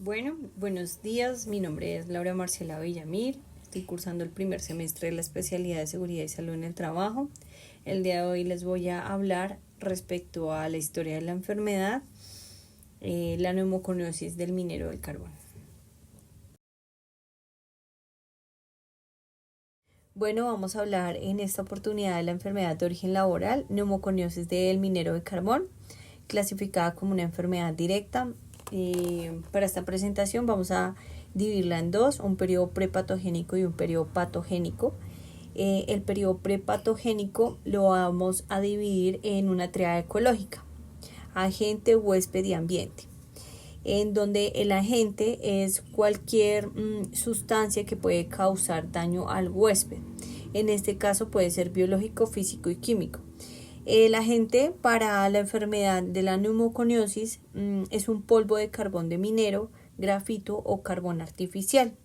Bueno, buenos días. Mi nombre es Laura Marcela Villamir. Estoy cursando el primer semestre de la especialidad de Seguridad y Salud en el Trabajo. El día de hoy les voy a hablar respecto a la historia de la enfermedad, la neumoconiosis del minero del carbón. Bueno, vamos a hablar en esta oportunidad de la enfermedad de origen laboral, neumoconiosis del minero de carbón, clasificada como una enfermedad directa. Para esta presentación vamos a dividirla en dos, un periodo prepatogénico y un periodo patogénico. El periodo prepatogénico lo vamos a dividir en una triada ecológica: agente, huésped y ambiente, en donde el agente es cualquier sustancia que puede causar daño al huésped. En este caso puede ser biológico, físico y químico. El agente para la enfermedad de la neumoconiosis es un polvo de carbón de minero, grafito o carbón artificial.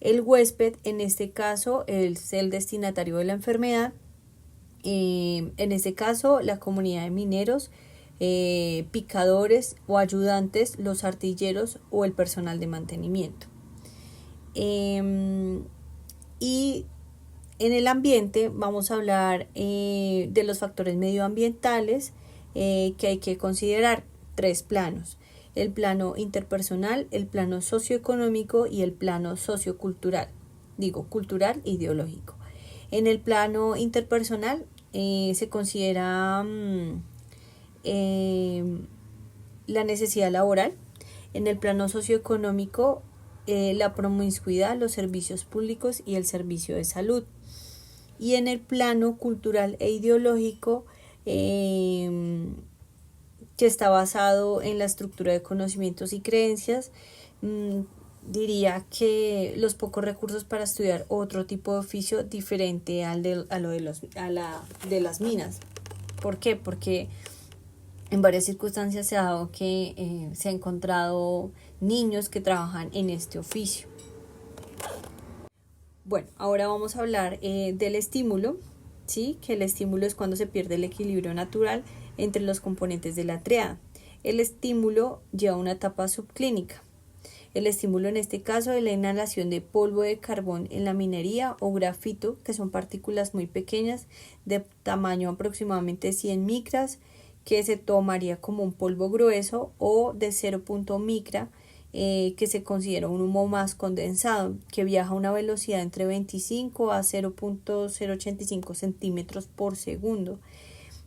El huésped, en este caso, es el destinatario de la enfermedad. En este caso, la comunidad de mineros, picadores o ayudantes, los artilleros o el personal de mantenimiento. Y en el ambiente vamos a hablar de los factores medioambientales que hay que considerar: tres planos: el plano interpersonal, el plano socioeconómico y el plano sociocultural, cultural e ideológico. En el plano interpersonal se considera la necesidad laboral. En el plano socioeconómico, la promiscuidad, los servicios públicos y el servicio de salud. Y en el plano cultural e ideológico, que está basado en la estructura de conocimientos y creencias, diría que los pocos recursos para estudiar otro tipo de oficio diferente a lo de las minas. ¿Por qué? Porque en varias circunstancias se ha dado que se ha encontrado niños que trabajan en este oficio. Bueno, ahora vamos a hablar del estímulo, ¿sí? Que el estímulo es cuando se pierde el equilibrio natural entre los componentes de la triada. El estímulo lleva una etapa subclínica. El estímulo en este caso es la inhalación de polvo de carbón en la minería o grafito, que son partículas muy pequeñas de tamaño aproximadamente 100 micras, que se tomaría como un polvo grueso, o de 0.micra, que se considera un humo más condensado, que viaja a una velocidad entre 25 a 0.085 centímetros por segundo.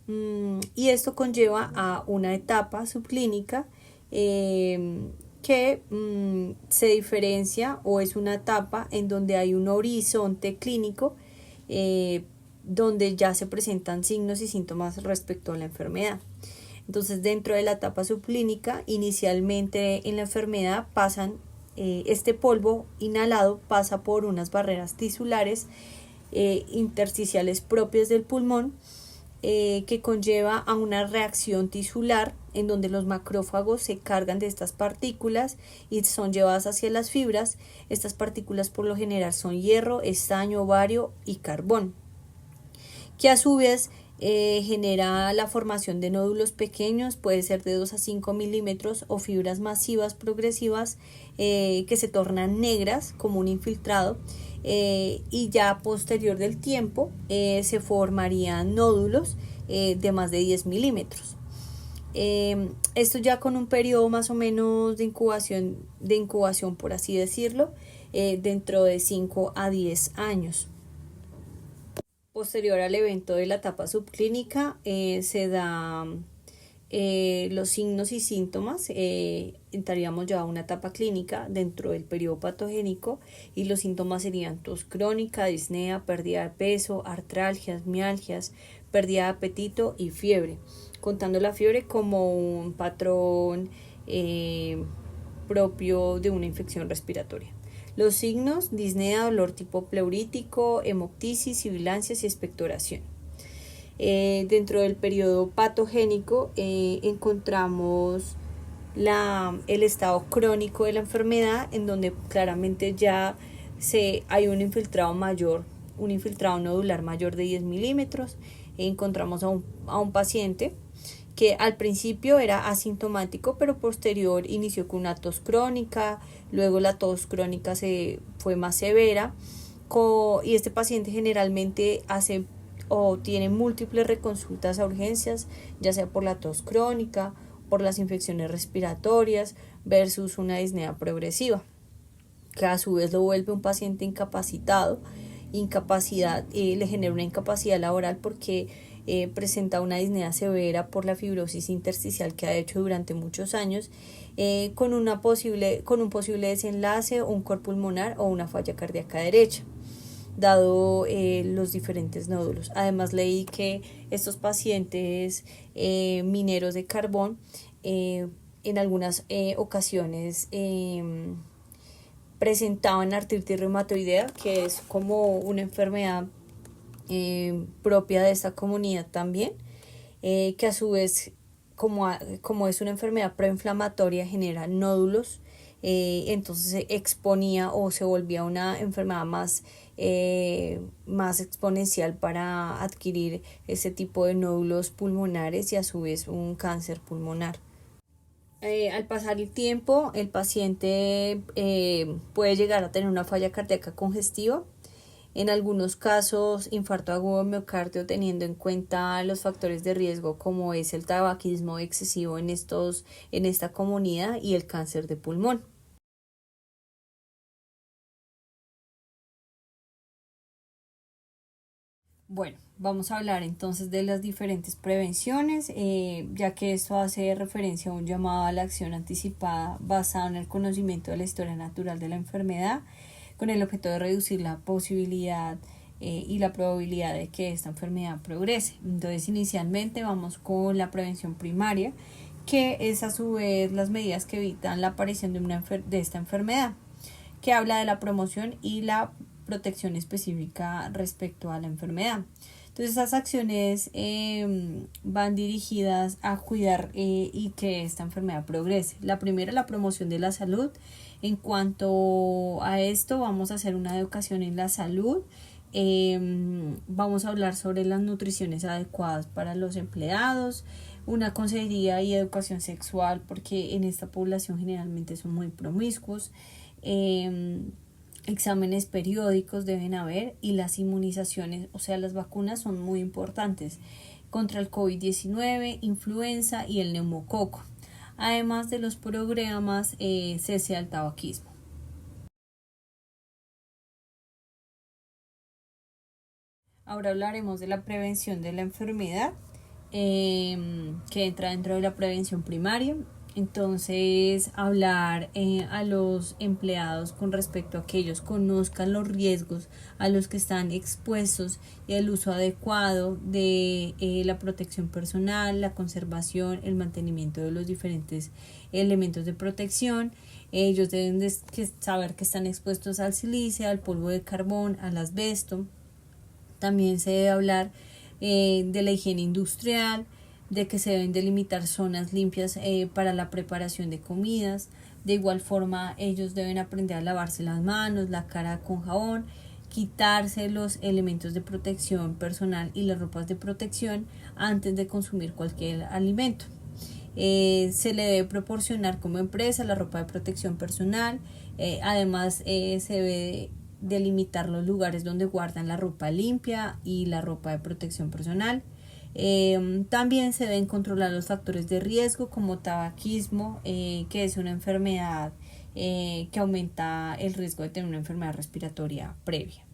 Y esto conlleva a una etapa subclínica que se diferencia, o es una etapa en donde hay un horizonte clínico donde ya se presentan signos y síntomas respecto a la enfermedad. Entonces, dentro de la etapa subclínica, inicialmente en la enfermedad este polvo inhalado pasa por unas barreras tisulares intersticiales propias del pulmón, que conlleva a una reacción tisular en donde los macrófagos se cargan de estas partículas y son llevadas hacia las fibras. Estas partículas por lo general son hierro, estaño, bario y carbón, que a su vez genera la formación de nódulos pequeños, puede ser de 2 a 5 milímetros, o fibras masivas progresivas que se tornan negras como un infiltrado, y ya posterior del tiempo se formarían nódulos de más de 10 milímetros. Esto ya con un periodo más o menos de incubación, por así decirlo, dentro de 5 a 10 años. Posterior al evento de la etapa subclínica, se da los signos y síntomas. Entraríamos ya a una etapa clínica dentro del periodo patogénico, y los síntomas serían tos crónica, disnea, pérdida de peso, artralgias, mialgias, pérdida de apetito y fiebre, contando la fiebre como un patrón propio de una infección respiratoria. Los signos: disnea, dolor tipo pleurítico, hemoptisis, sibilancias y expectoración. Dentro del periodo patogénico encontramos el estado crónico de la enfermedad, en donde claramente ya hay un infiltrado nodular mayor de 10 milímetros. Encontramos a un paciente que al principio era asintomático, pero posterior inició con una tos crónica, luego la tos crónica se fue más severa y este paciente generalmente hace o tiene múltiples reconsultas a urgencias, ya sea por la tos crónica, por las infecciones respiratorias versus una disnea progresiva, que a su vez lo vuelve un paciente incapacitado. Le genera una incapacidad laboral porque presenta una disnea severa por la fibrosis intersticial que ha hecho durante muchos años, con un posible desenlace, un cor pulmonar o una falla cardíaca derecha, dado los diferentes nódulos. Además leí que estos pacientes mineros de carbón en algunas ocasiones presentaban artritis reumatoidea, que es como una enfermedad propia de esta comunidad también, que a su vez, como es una enfermedad proinflamatoria, genera nódulos, entonces se exponía o se volvía una enfermedad más exponencial para adquirir ese tipo de nódulos pulmonares y a su vez un cáncer pulmonar. Al pasar el tiempo, el paciente puede llegar a tener una falla cardíaca congestiva, en algunos casos infarto agudo de miocardio, teniendo en cuenta los factores de riesgo como es el tabaquismo excesivo en esta comunidad y el cáncer de pulmón. Bueno, vamos a hablar entonces de las diferentes prevenciones, ya que esto hace referencia a un llamado a la acción anticipada basado en el conocimiento de la historia natural de la enfermedad, con el objeto de reducir la posibilidad y la probabilidad de que esta enfermedad progrese. Entonces, inicialmente vamos con la prevención primaria, que es a su vez las medidas que evitan la aparición de esta enfermedad, que habla de la promoción y la protección específica respecto a la enfermedad. Entonces, estas acciones van dirigidas a cuidar y que esta enfermedad progrese. La primera, la promoción de la salud. En cuanto a esto, vamos a hacer una educación en la salud. Vamos a hablar sobre las nutriciones adecuadas para los empleados, una consejería y educación sexual, porque en esta población generalmente son muy promiscuos. Exámenes periódicos deben haber y las inmunizaciones, o sea, las vacunas son muy importantes contra el COVID-19, influenza y el neumococo, además de los programas cese al tabaquismo. Ahora hablaremos de la prevención de la enfermedad, que entra dentro de la prevención primaria. Entonces, hablar a los empleados con respecto a que ellos conozcan los riesgos a los que están expuestos y el uso adecuado de la protección personal, la conservación, el mantenimiento de los diferentes elementos de protección. Ellos deben saber que están expuestos al silicio, al polvo de carbón, al asbesto. También se debe hablar de la higiene industrial, de que se deben delimitar zonas limpias para la preparación de comidas. De igual forma, ellos deben aprender a lavarse las manos, la cara con jabón, quitarse los elementos de protección personal y las ropas de protección antes de consumir cualquier alimento. Se le debe proporcionar como empresa la ropa de protección personal. Además, se debe delimitar los lugares donde guardan la ropa limpia y la ropa de protección personal. También se deben controlar los factores de riesgo como tabaquismo, que es una enfermedad que aumenta el riesgo de tener una enfermedad respiratoria previa.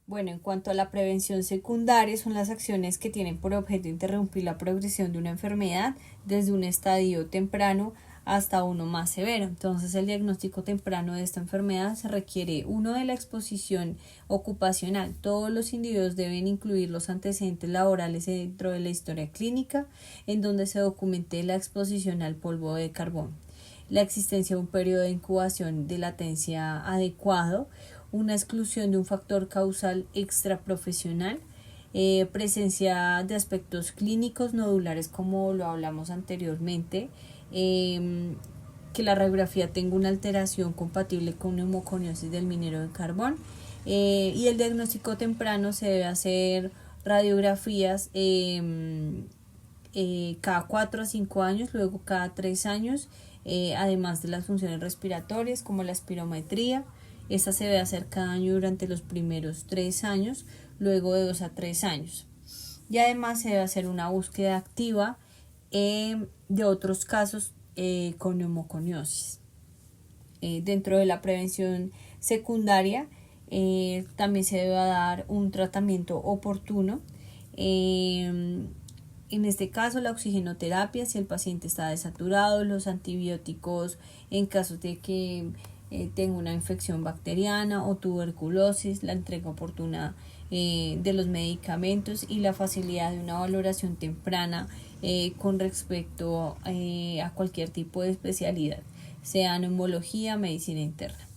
Bueno, en cuanto a la prevención secundaria, son las acciones que tienen por objeto interrumpir la progresión de una enfermedad desde un estadio temprano hasta uno más severo. Entonces, el diagnóstico temprano de esta enfermedad se requiere uno de la exposición ocupacional. Todos los individuos deben incluir los antecedentes laborales dentro de la historia clínica, en donde se documente la exposición al polvo de carbón, la existencia de un periodo de incubación de latencia adecuado, una exclusión de un factor causal extraprofesional, presencia de aspectos clínicos nodulares como lo hablamos anteriormente, que la radiografía tenga una alteración compatible con neumoconiosis del minero de carbón, y el diagnóstico temprano se debe hacer radiografías cada 4 a 5 años, luego cada 3 años, además de las funciones respiratorias como la espirometría. Esta se debe hacer cada año durante los primeros 3 años, luego de 2 a 3 años. Y además se debe hacer una búsqueda activa de otros casos con neumoconiosis. Dentro de la prevención secundaria también se debe dar un tratamiento oportuno. En este caso, la oxigenoterapia si el paciente está desaturado, los antibióticos en caso de que tenga una infección bacteriana o tuberculosis, la entrega oportuna de los medicamentos y la facilidad de una valoración temprana con respecto a cualquier tipo de especialidad, sea neumología, medicina interna.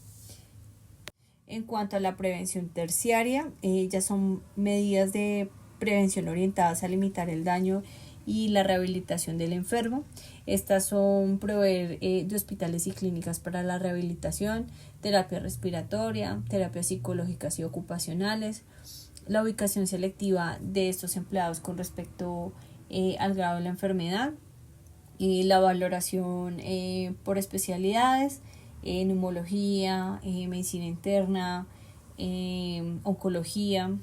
En cuanto a la prevención terciaria, ya son medidas de prevención orientadas a limitar el daño y la rehabilitación del enfermo. Estas son proveer de hospitales y clínicas para la rehabilitación, terapia respiratoria, terapias psicológicas y ocupacionales, la ubicación selectiva de estos empleados con respecto al grado de la enfermedad, y la valoración por especialidades, neumología, medicina interna, oncología,